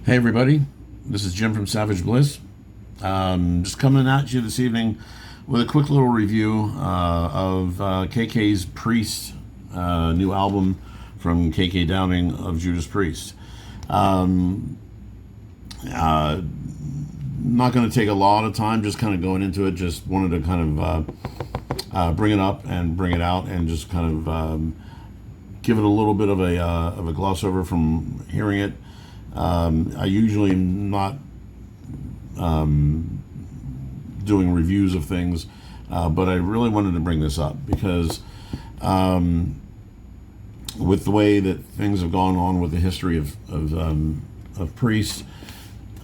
Hey everybody, this is Jim from Savage Bliss. Just coming at you this evening with a quick little review of KK's Priest new album from KK Downing of Judas Priest. Um, uh, Not going to take a lot of time, just kind of going into it. Just wanted to kind of bring it up and bring it out and just kind of give it a little bit of a gloss over from hearing it. I usually am not doing reviews of things, but I really wanted to bring this up because with the way that things have gone on with the history of priests,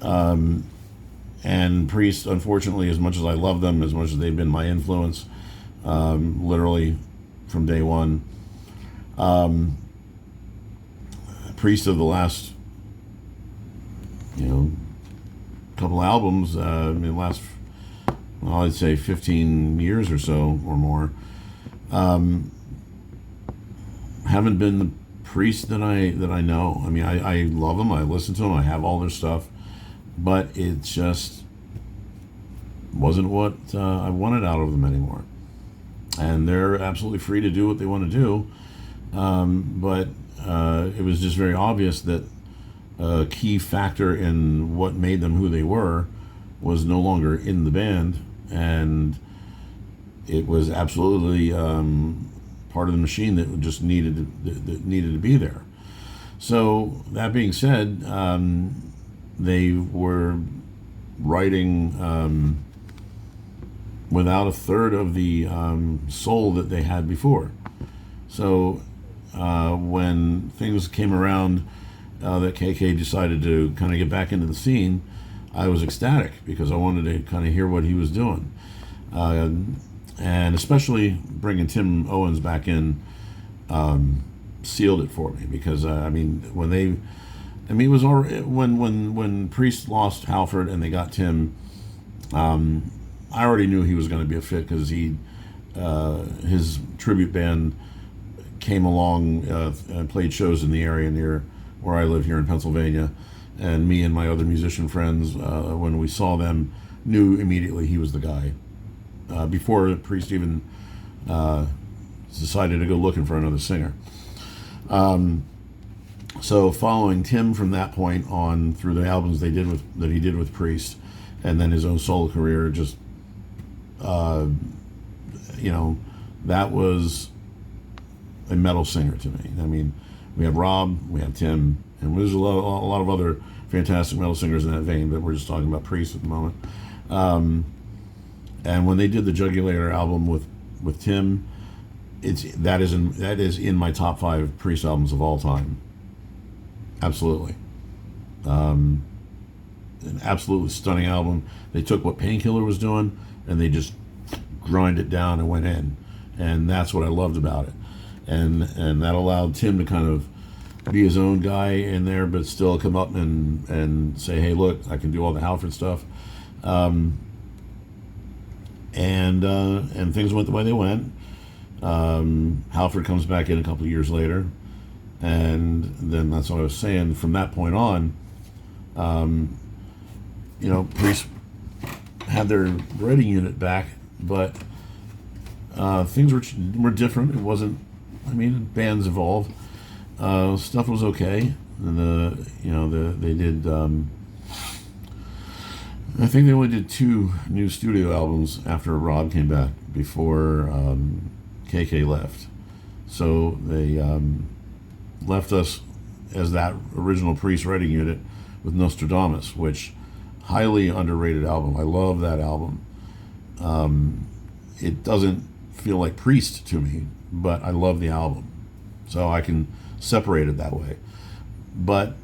and priests, unfortunately, as much as I love them, as much as they've been my influence, literally from day one, priests of the last couple albums in the last, well, I'd say 15 years or so or more, haven't been the priests that I know. I mean, I love them. I listen to them. I have all their stuff, but it just wasn't what I wanted out of them anymore. And they're absolutely free to do what they want to do, but it was just very obvious that a key factor in what made them who they were was no longer in the band, and it was absolutely part of the machine that just needed to be there. So that being said, they were writing without a third of the soul that they had before. So when things came around, that KK decided to kind of get back into the scene, I was ecstatic because I wanted to kind of hear what he was doing. And especially bringing Tim Owens back in sealed it for me because, it was already, when Priest lost Halford and they got Tim, I already knew he was going to be a fit because his tribute band came along and played shows in the area near where I live here in Pennsylvania, and me and my other musician friends, when we saw them, knew immediately he was the guy. Before the Priest even decided to go looking for another singer. So following Tim from that point on through the albums that he did with Priest, and then his own solo career, just that was a metal singer to me. I mean, we have Rob, we have Tim, and there's a lot of other fantastic metal singers in that vein, but we're just talking about Priest at the moment. And when they did the Jugulator album with Tim, that is in my top 5 Priest albums of all time. Absolutely. An absolutely stunning album. They took what Painkiller was doing and they just grind it down and went in, and that's what I loved about it. And that allowed Tim to kind of be his own guy in there, but still come up and say, hey, look, I can do all the Halford stuff. And things went the way they went. Halford comes back in a couple of years later, and then that's what I was saying. From that point on, Priest had their writing unit back, but things were different. It wasn't. I mean, bands evolve. Stuff was okay, and they did. I think they only did 2 new studio albums after Rob came back before KK left. So they left us as that original Priest writing unit with Nostradamus, which highly underrated album. I love that album. It doesn't feel like Priest to me, but I love the album, so I can separate it that way. But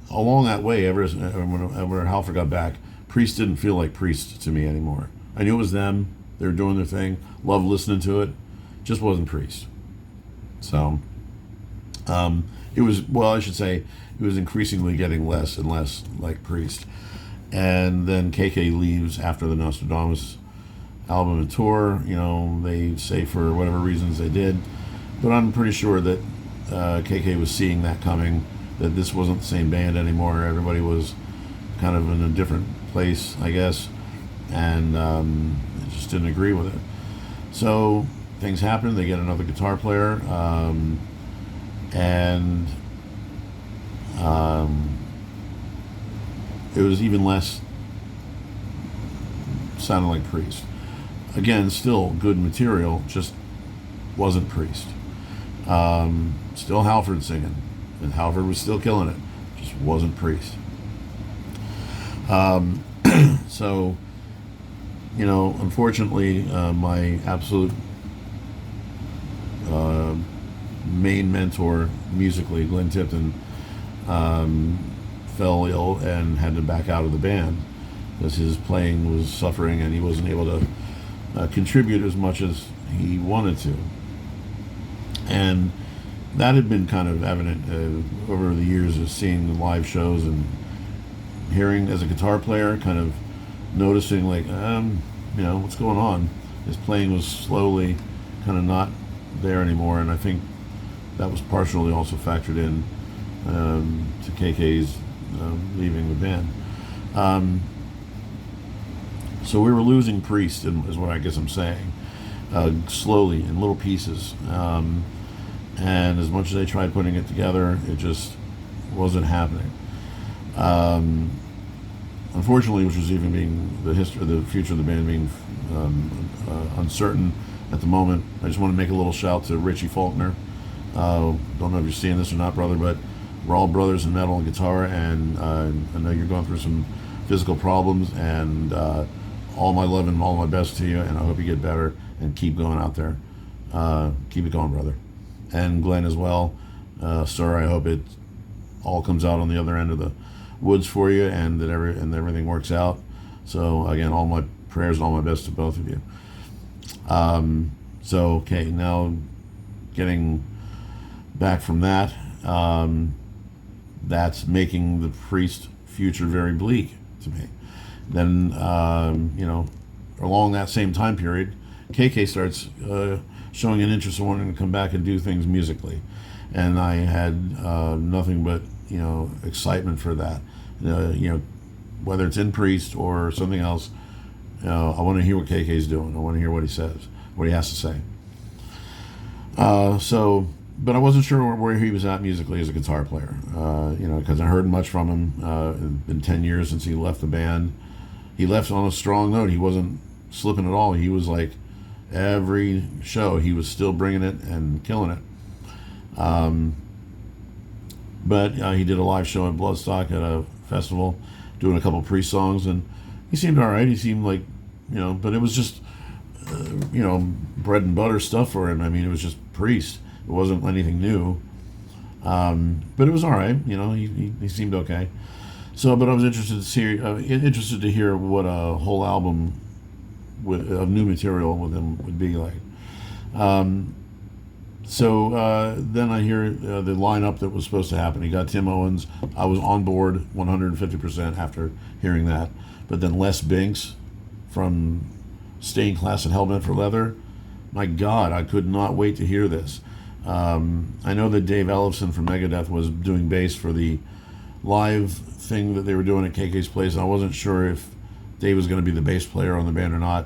along that way, when Halford got back, Priest didn't feel like Priest to me anymore. I knew it was them. They were doing their thing. Loved listening to it. Just wasn't Priest. So it was, well, I should say, it was increasingly getting less and less like Priest. And then KK leaves after the Nostradamus album and tour. They say for whatever reasons they did, but I'm pretty sure that KK was seeing that coming that this wasn't the same band anymore. Everybody was kind of in a different place, I guess, and just didn't agree with it. So things happen. They get another guitar player, and it was even less sounding like Priest. Again, still good material, just wasn't Priest. Still Halford singing, and Halford was still killing it, just wasn't Priest. So, unfortunately, my absolute main mentor musically, Glenn Tipton, fell ill and had to back out of the band because his playing was suffering and he wasn't able to contribute as much as he wanted to. And that had been kind of evident over the years of seeing the live shows and hearing as a guitar player, kind of noticing like, what's going on? His playing was slowly kind of not there anymore, and I think that was partially also factored in to KK's leaving the band. So we were losing Priest, is what I guess I'm saying, slowly in little pieces. And as much as they tried putting it together, it just wasn't happening. Unfortunately, which was even being the future of the band being uncertain at the moment. I just want to make a little shout to Richie Faulkner. Don't know if you're seeing this or not, brother, but we're all brothers in metal and guitar, and I know you're going through some physical problems, and all my love and all my best to you, and I hope you get better and keep going out there. Keep it going, brother. And Glenn as well. Sir, I hope it all comes out on the other end of the woods for you, and that everything works out. So again, all my prayers and all my best to both of you. So okay, now getting back from that, that's making the Priest future very bleak to me. Then along that same time period, KK starts showing an interest in wanting to come back and do things musically, and I had nothing but excitement for that. Whether it's in Priest or something else, I want to hear what KK's doing. I want to hear what he says, what he has to say. But I wasn't sure where he was at musically as a guitar player, because I heard much from him. It's been 10 years since he left the band. He left on a strong note. He wasn't slipping at all. He was like, every show, he was still bringing it and killing it. But he did a live show at Bloodstock at a festival, doing a couple Priest songs, and he seemed all right. He seemed like, but it was just, bread and butter stuff for him. I mean, it was just Priest. It wasn't anything new. But it was all right. He seemed okay. So, but I was interested to hear what a whole album of new material with him would be like. So then I hear the lineup that was supposed to happen. He got Tim Owens. I was on board 150% after hearing that. But then Les Binks from Stained Class and Hellbent for Leather. My God, I could not wait to hear this. I know that Dave Ellefson from Megadeth was doing bass for the live thing that they were doing at KK's place, and I wasn't sure if Dave was going to be the bass player on the band or not.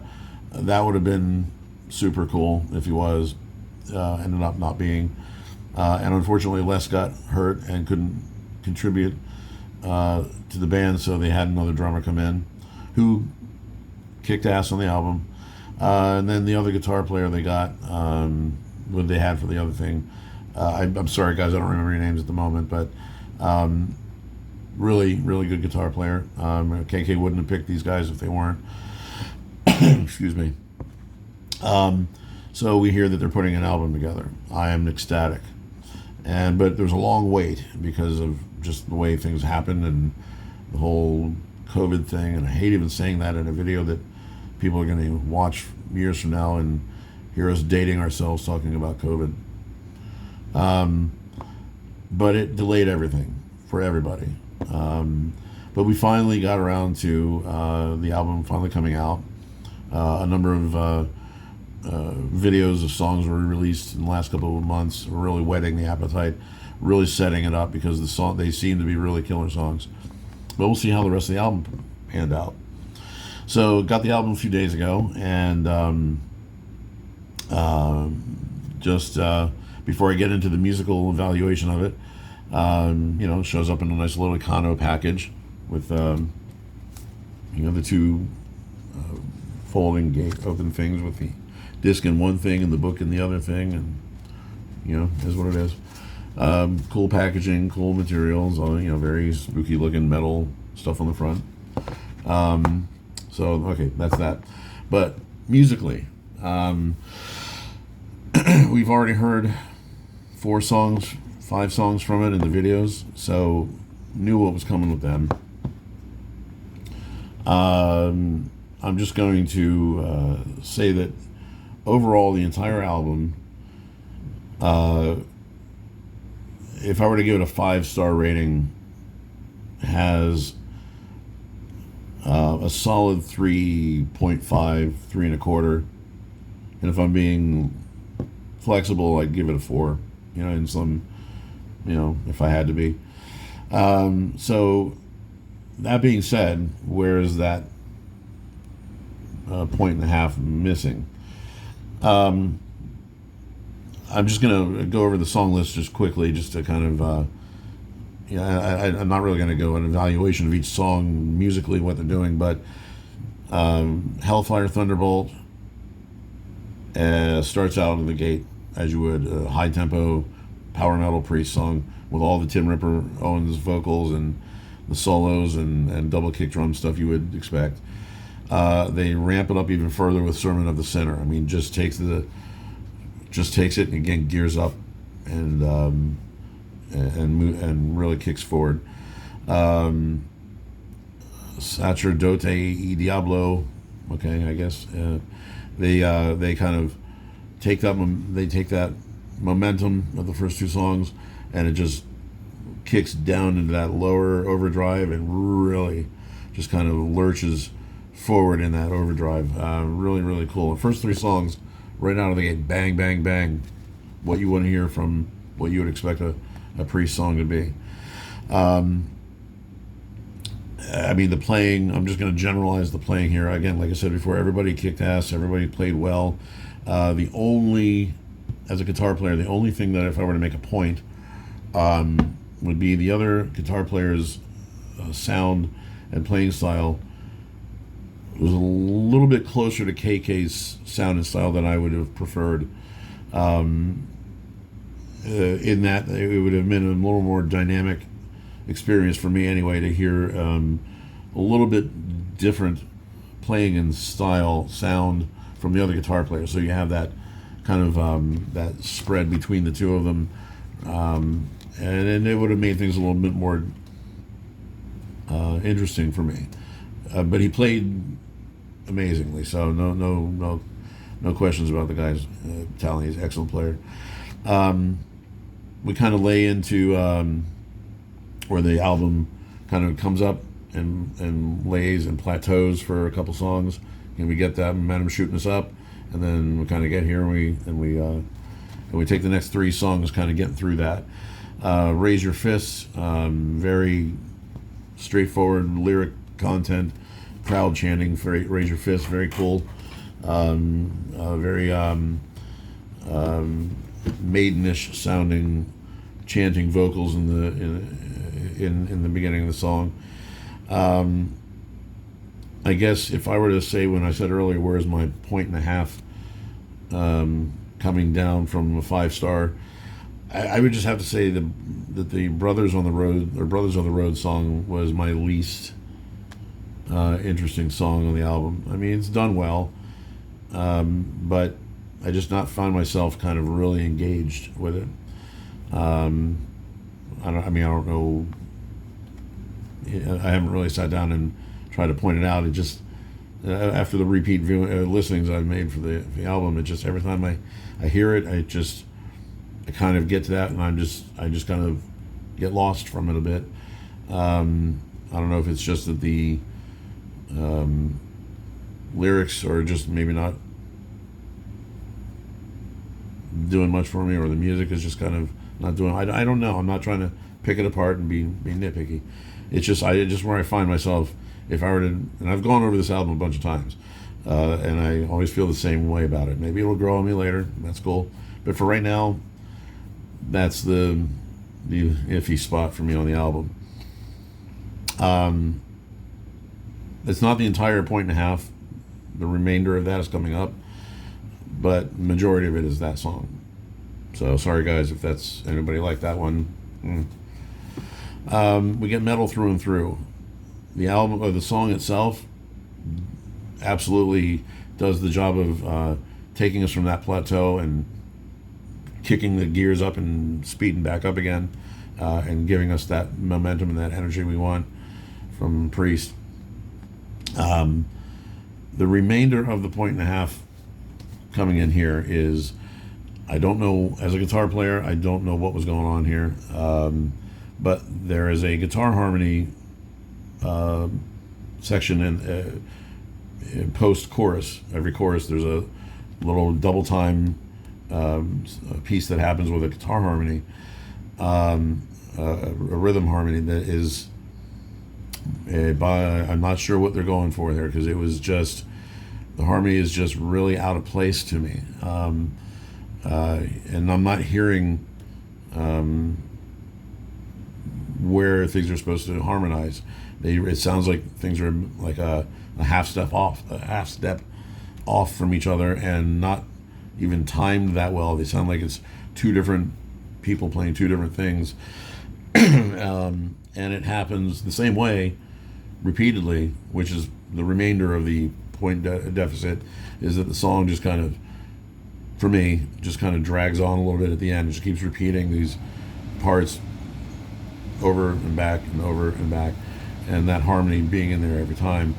That would have been super cool if he was. Ended up not being. And unfortunately, Les got hurt and couldn't contribute to the band, so they had another drummer come in who kicked ass on the album. And then the other guitar player they got, what they had for the other thing, I'm sorry guys, I don't remember your names at the moment, but really, really good guitar player. KK wouldn't have picked these guys if they weren't. Excuse me. So we hear that they're putting an album together. I am ecstatic. But there's a long wait because of just the way things happen and the whole COVID thing. And I hate even saying that in a video that people are going to watch years from now and hear us dating ourselves talking about COVID. But it delayed everything for everybody. But we finally got around to the album finally coming out. A number of videos of songs were released in the last couple of months, really whetting the appetite really setting it up because they seem to be really killer songs. But we'll see how the rest of the album panned out. So got the album a few days ago, and just before I get into the musical evaluation of it, it shows up in a nice little Econo package with the two folding gate open things with the disc in one thing and the book in the other thing, and is what it is. Cool packaging, cool materials, very spooky looking metal stuff on the front. So okay, that's that. But musically, we've already heard 5 songs from it in the videos, so knew what was coming with them. I'm just going to say that overall, the entire album, if I were to give it a 5-star rating, has a solid 3.5, 3.25. And if I'm being flexible, I'd give it a 4. In some, if I had to be. So that being said, where is that 1.5 missing? I'm just going to go over the song list just quickly, just to kind of, I'm not really going to go an evaluation of each song musically, what they're doing, but Hellfire Thunderbolt starts out of the gate as you would a high-tempo power metal Priest song with all the Tim Ripper Owens vocals and the solos and double kick drum stuff you would expect. They ramp it up even further with Sermon of the Sinner. I mean, just takes it and again gears up and really kicks forward. Sacerdote y Diablo, okay, I guess they kind of take that momentum of the first 2 songs, and it just kicks down into that lower overdrive and really just kind of lurches forward in that overdrive. Really, really cool. The first 3 songs, right out of the gate, bang, bang, bang. What you want to hear from what you would expect a Priest song to be. The playing, I'm just going to generalize the playing here. Again, like I said before, everybody kicked ass, everybody played well. As a guitar player, the only thing that if I were to make a point would be the other guitar players' sound and playing style was a little bit closer to KK's sound and style than I would have preferred. In that it would have been a little more dynamic experience for me anyway to hear a little bit different playing and sound from the other guitar players. So you have that kind of that spread between the two of them, and it would have made things a little bit more interesting for me. But he played amazingly, so no questions about the guy's talent. He's an excellent player. We kind of lay into where the album kind of comes up and lays and plateaus for a couple songs, and we get that momentum shooting us up, and then we kind of get here and we take the next 3 songs kind of getting through that. Raise Your Fists, very straightforward lyric content, crowd chanting for Raise Your Fists, very cool. Very maidenish sounding chanting vocals in the beginning of the song. I guess if I were to say, when I said earlier, where's my 1.5 coming down from a 5-star, I would just have to say that the Brothers on the Road song was my least interesting song on the album. I mean, it's done well, but I just not find myself kind of really engaged with it. I don't know. I haven't really sat down and tried to point it out. It just after the repeat listenings I've made for the album, it just every time I hear it, I kind of get to that, and I just kind of get lost from it a bit. I don't know if it's just that the lyrics are just maybe not doing much for me, or the music is just kind of Not doing. I don't know. I'm not trying to pick it apart and be nitpicky. It's just where I find myself. If I were to, and I've gone over this album a bunch of times, and I always feel the same way about it. Maybe it'll grow on me later. That's cool. But for right now, that's the iffy spot for me on the album. It's not the entire point and a half. The remainder of that is coming up, but the majority of it is that song. So sorry guys if that's anybody like that one. We get metal through and through. The album or the song itself absolutely does the job of taking us from that plateau and kicking the gears up and speeding back up again, and giving us that momentum and that energy we want from Priest. The remainder of the point and a half coming in here is, I don't know, as a guitar player, I don't know what was going on here, but there is a guitar harmony section in post-chorus. Every chorus there's a little double time piece that happens with a guitar harmony, a rhythm harmony that is I'm not sure what they're going for there, because it was just, the harmony is just really out of place to me, and I'm not hearing where things are supposed to harmonize. It sounds like things are like a half step off from each other, and not even timed that well. They sound like it's two different people playing two different things. And it happens the same way repeatedly, which is the remainder of the point deficit, is that the song just kind of, for me, just kind of drags on a little bit at the end. It just keeps repeating these parts over and back and over and back, and that harmony being in there every time.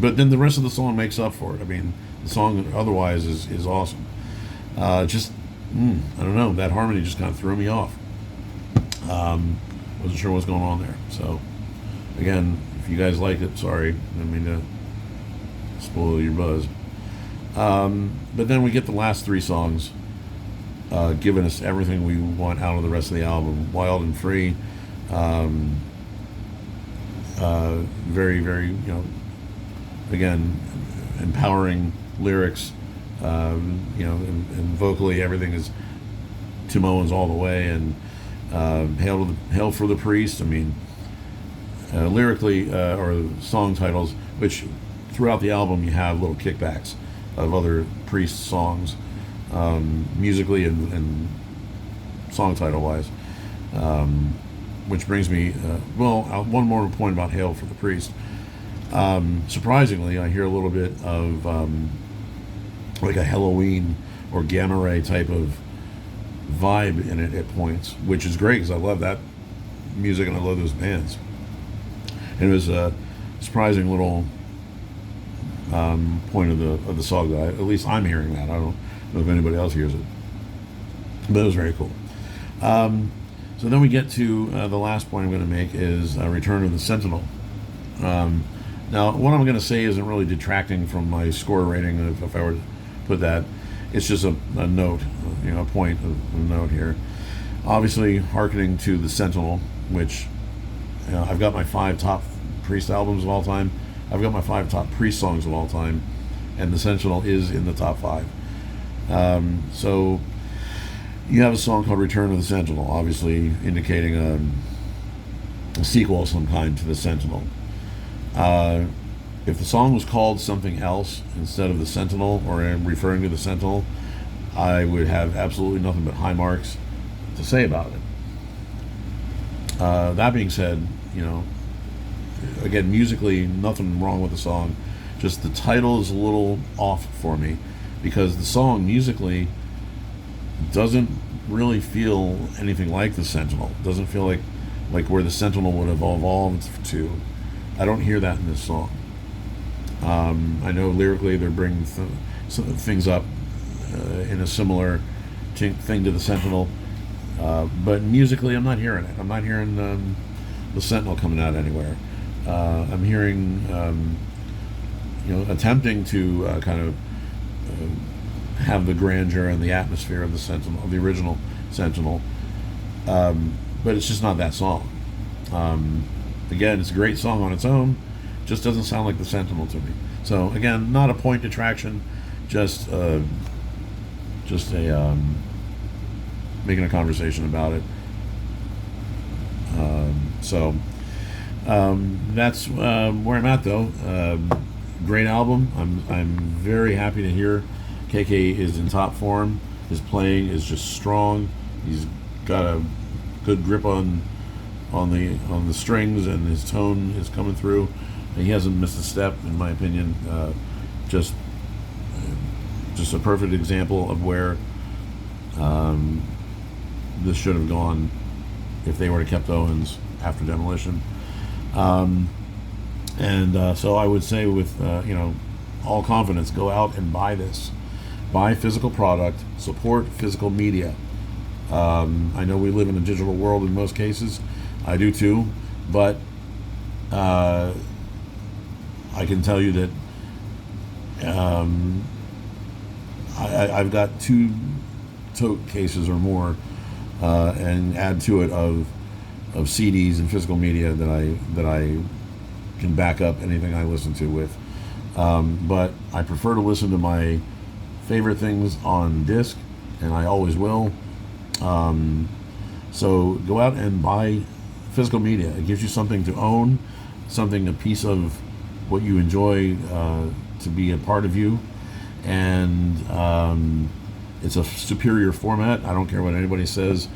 But then the rest of the song makes up for it. I mean, the song otherwise is awesome. I don't know, that harmony just kind of threw me off. Wasn't sure what's going on there. So again, if you guys liked it, sorry, I didn't mean to spoil your buzz. But then we get the last three songs, giving us everything we want out of the rest of the album. Wild and Free, very, very, again, empowering lyrics, and vocally everything is Tim Owens all the way, and Hail for the Priest. I mean, lyrically, or song titles, which throughout the album you have little kickbacks of other Priest songs, musically and song title wise, which brings me, one more point about Hail for the Priest. Surprisingly, I hear a little bit of like a Halloween or Gamma Ray type of vibe in it at points, which is great because I love that music and I love those bands. And it was a surprising little point of the song that at least I'm hearing that. I don't know if anybody else hears it, but it was very cool. So then we get to the last point I'm going to make is Return of the Sentinel. Now, what I'm going to say isn't really detracting from my score rating if I were to put that. It's just a note, a point of note here. Obviously, hearkening to the Sentinel, which I've got my 5 top Priest albums of all time. I've got my 5 top Priest songs of all time, and the Sentinel is in the top 5. So you have a song called Return of the Sentinel, obviously indicating a sequel of some kind to the Sentinel. If the song was called something else instead of the Sentinel, or referring to the Sentinel, I would have absolutely nothing but high marks to say about it. That being said, again, musically, nothing wrong with the song. Just the title is a little off for me, because the song musically doesn't really feel anything like the Sentinel. It doesn't feel like where the Sentinel would have evolved to. I don't hear that in this song. I know lyrically they're bringing things up in a similar thing to the Sentinel, but musically I'm not hearing it. I'm not hearing the Sentinel coming out anywhere. I'm hearing, attempting to kind of have the grandeur and the atmosphere of the Sentinel, of the original Sentinel. But it's just not that song. Again, it's a great song on its own, just doesn't sound like the Sentinel to me. So again, not a point detraction, just a making a conversation about it. That's where I'm at, though. Great album. I'm very happy to hear KK is in top form. His playing is just strong. He's got a good grip on the strings, and his tone is coming through. He hasn't missed a step, in my opinion. Just a perfect example of where this should have gone if they would have kept Owens after Demolition. So I would say with all confidence, go out and buy this. Buy physical product, support physical media. I know we live in a digital world in most cases. I do too, but I can tell you that I've got 2 tote cases or more, and add to it of CDs and physical media that I can back up anything I listen to with. But I prefer to listen to my favorite things on disc, and I always will. So go out and buy physical media. It gives you something to own, a piece of what you enjoy to be a part of you, and it's a superior format. I don't care what anybody says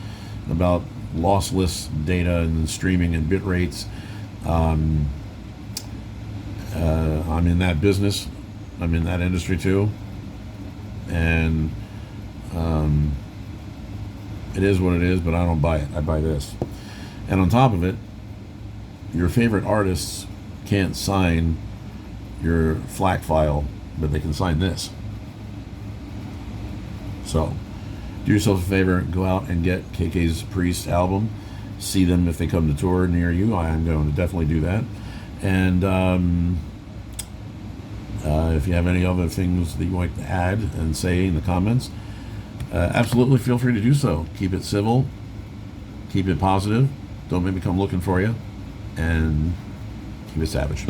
about lossless data and streaming and bit rates. I'm in that business. I'm in that industry too, and it is what it is. But I don't buy it. I buy this. And on top of it, your favorite artists can't sign your FLAC file, but they can sign this. So do yourself a favor, go out and get KK's Priest album. See them if they come to tour near you. I am going to definitely do that. And if you have any other things that you'd like to add and say in the comments, absolutely feel free to do so. Keep it civil, keep it positive, don't make me come looking for you, and keep it savage.